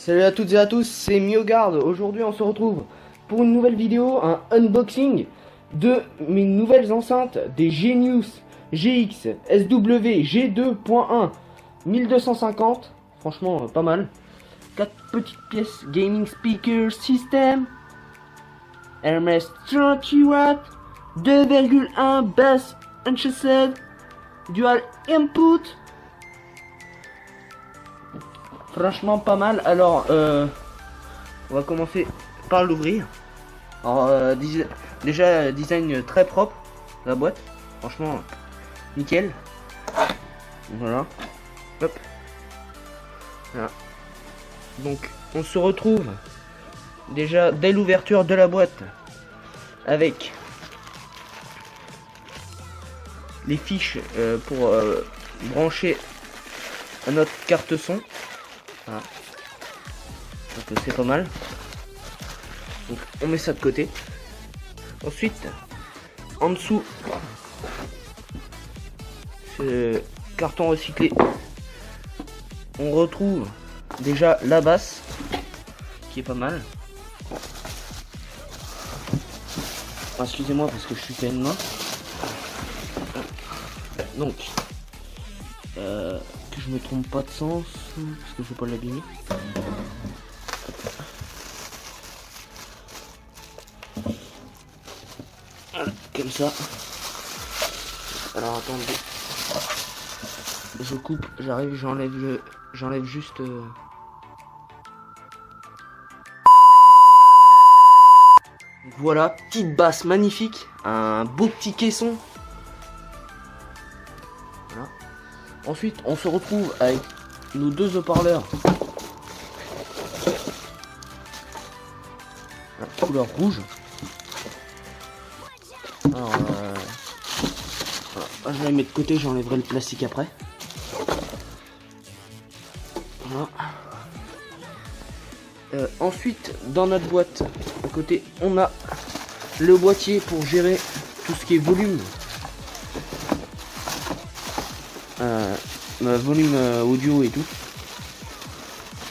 Salut à toutes et à tous, c'est Miogard. Aujourd'hui on se retrouve pour une nouvelle vidéo, un unboxing de mes nouvelles enceintes des Genius GX SW G2.1 1250. Franchement pas mal. 4 petites pièces gaming speaker system, Hermès 38 watts, 2,1 bass unchased, dual input. Franchement pas mal. Alors on va commencer par l'ouvrir. Alors déjà design très propre, la boîte, franchement nickel. Voilà, hop, voilà. Donc on se retrouve déjà dès l'ouverture de la boîte avec les fiches pour brancher à notre carte son. Voilà. Donc c'est pas mal. Donc on met ça de côté. Ensuite, en dessous, ce carton recyclé, on retrouve déjà la basse qui est pas mal. Excusez-moi parce que je suis pleine main. Donc que je me trompe pas de sens parce que je vais pas l'abîmer. Voilà, comme ça. Alors attendez, je coupe, j'arrive, j'enlève juste voilà, petite basse magnifique, un beau petit caisson. Voilà. Ensuite, on se retrouve avec nos deux haut-parleurs. La couleur rouge. Alors, voilà. Je vais les mettre de côté, j'enlèverai le plastique après. Voilà. Ensuite, dans notre boîte, à côté, on a le boîtier pour gérer tout ce qui est volume. Volume audio et tout.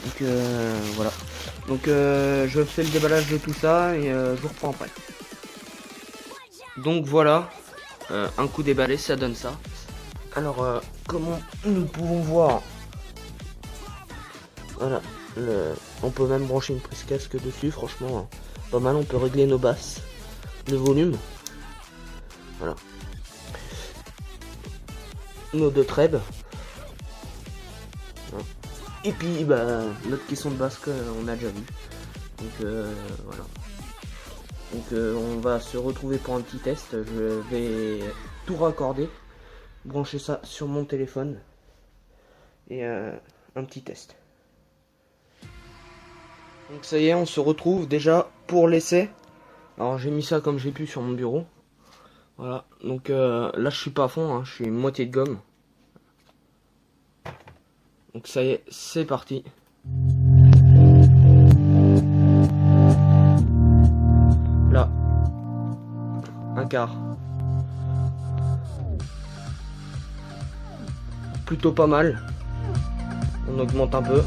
Donc voilà. Donc je fais le déballage de tout ça et je vous reprends après. Donc voilà, un coup déballé, ça donne ça. Alors comment nous pouvons voir, voilà, on peut même brancher une prise casque dessus, franchement pas mal. On peut régler nos basses, le volume, voilà, nos deux trèbes, et puis bah, notre caisson de basse qu'on a déjà vu. Donc voilà. Donc on va se retrouver pour un petit test. Je vais tout raccorder, brancher ça sur mon téléphone et un petit test. Donc ça y est, on se retrouve déjà pour l'essai. Alors j'ai mis ça comme j'ai pu sur mon bureau. Voilà, donc là je suis pas à fond, hein, je suis moitié de gomme. Donc ça y est, c'est parti. Là, un quart. Plutôt pas mal. On augmente un peu.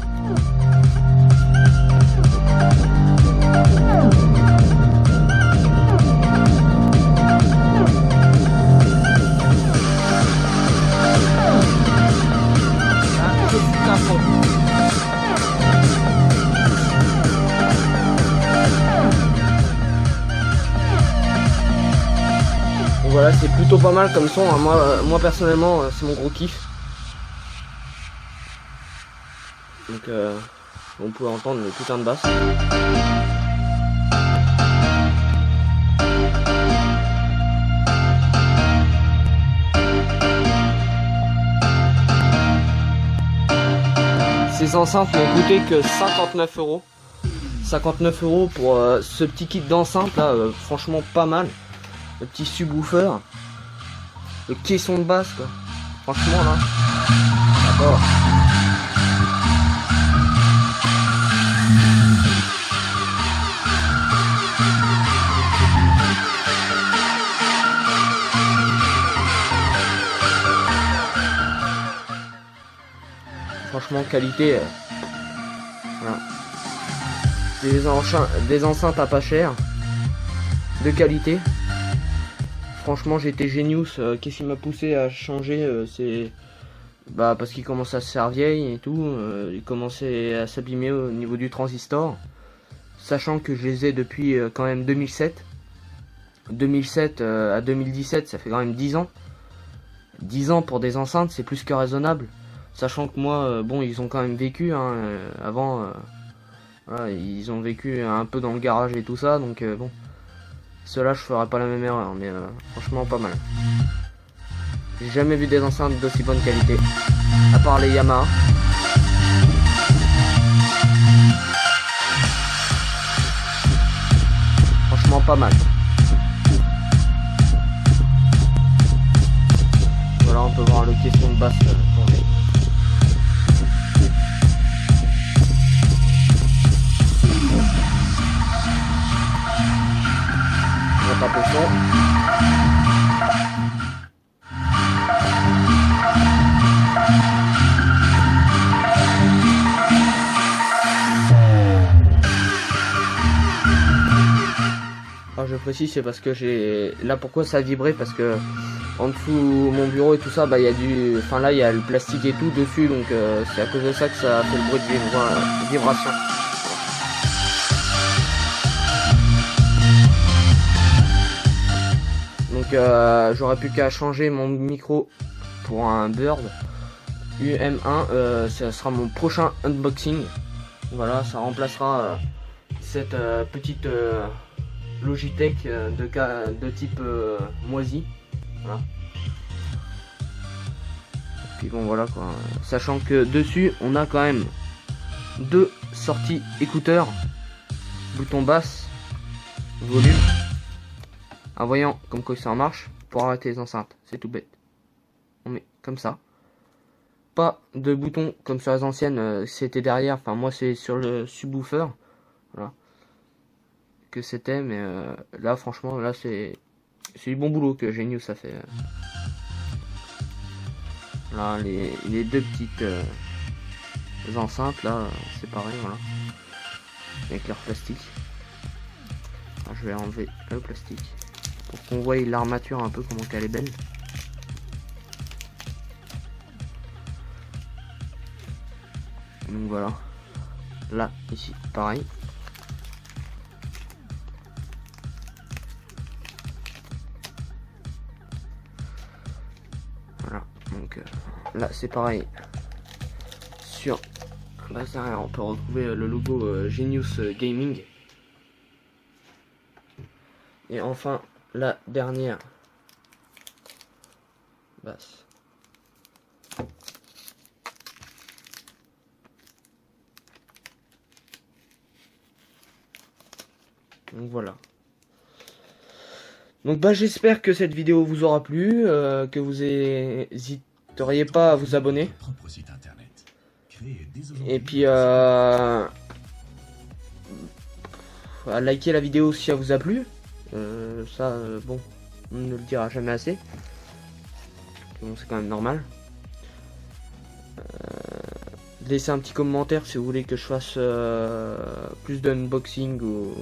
Voilà, c'est plutôt pas mal comme son, hein. Moi personnellement c'est mon gros kiff. Donc on peut entendre le putain de basse. Ces enceintes m'ont coûté que 59 €. 59 € pour ce petit kit d'enceinte là, franchement pas mal. Le petit subwoofer, le caisson de basse quoi. Franchement là, d'accord. Franchement qualité, voilà. des enceintes à pas cher, de qualité. Franchement, j'étais Genius. Qu'est-ce qui m'a poussé à changer, c'est parce qu'il commençait à se faire vieille et tout. Il commençait à s'abîmer au niveau du transistor. Sachant que je les ai depuis quand même 2007. 2007 à 2017, ça fait quand même 10 ans. 10 ans pour des enceintes, c'est plus que raisonnable. Sachant que moi, bon, ils ont quand même vécu avant. Voilà, ils ont vécu un peu dans le garage et tout ça, donc bon. Ceux-là, je ferai pas la même erreur, mais franchement, pas mal. J'ai jamais vu des enceintes d'aussi bonne qualité, à part les Yamaha. Franchement, pas mal. Voilà, on peut voir le caisson de basse tourner. On va taper le son. Alors je précise, c'est parce que j'ai... Là pourquoi ça a vibré, parce que en dessous mon bureau et tout ça, il y a du... Enfin là il y a le plastique et tout dessus, donc c'est à cause de ça que ça a fait le bruit de vibration. Donc j'aurais plus qu'à changer mon micro pour un Bird UM1, ça sera mon prochain unboxing. Voilà, ça remplacera cette petite Logitech de type moisi. Voilà. Et puis bon voilà quoi. Sachant que dessus on a quand même deux sorties écouteurs, bouton basse, volume, un voyant comme quoi ça marche pour arrêter les enceintes. C'est tout bête. On met comme ça. Pas de bouton comme sur les anciennes, c'était derrière. Enfin moi c'est sur le subwoofer. Voilà. Que c'était, mais là franchement là c'est du bon boulot que Genius a fait. Là les deux petites enceintes là, c'est pareil, voilà, avec leur plastique. Alors, je vais enlever le plastique pour qu'on voie l'armature un peu comment qu'elle est belle. Donc voilà, là ici pareil. Voilà, donc là c'est pareil. Sur la base arrière, on peut retrouver le logo Genius Gaming. Et enfin, la dernière basse. Donc voilà. Donc j'espère que cette vidéo vous aura plu, que vous n'hésiteriez pas à vous abonner. Et puis à liker la vidéo si elle vous a plu. Bon, on ne le dira jamais assez. Bon, c'est quand même normal. Laissez un petit commentaire si vous voulez que je fasse plus d'unboxing ou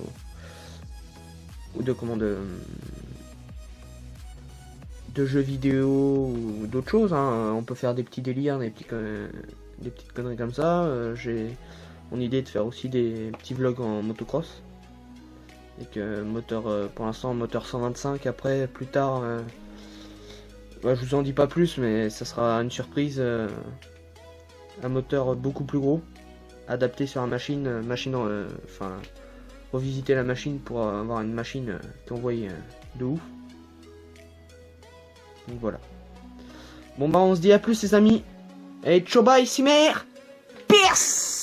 de jeux vidéo ou d'autres choses, hein. On peut faire des petits délires, des petites conneries comme ça. J'ai mon idée de faire aussi des petits vlogs en motocross avec moteur, pour l'instant moteur 125. Après plus tard, je vous en dis pas plus, mais ça sera une surprise. Un moteur beaucoup plus gros, adapté sur la machine, enfin revisiter la machine pour avoir une machine qui envoie de ouf. Donc voilà. Bon on se dit à plus les amis. Et ciao bye Simer. Pierce.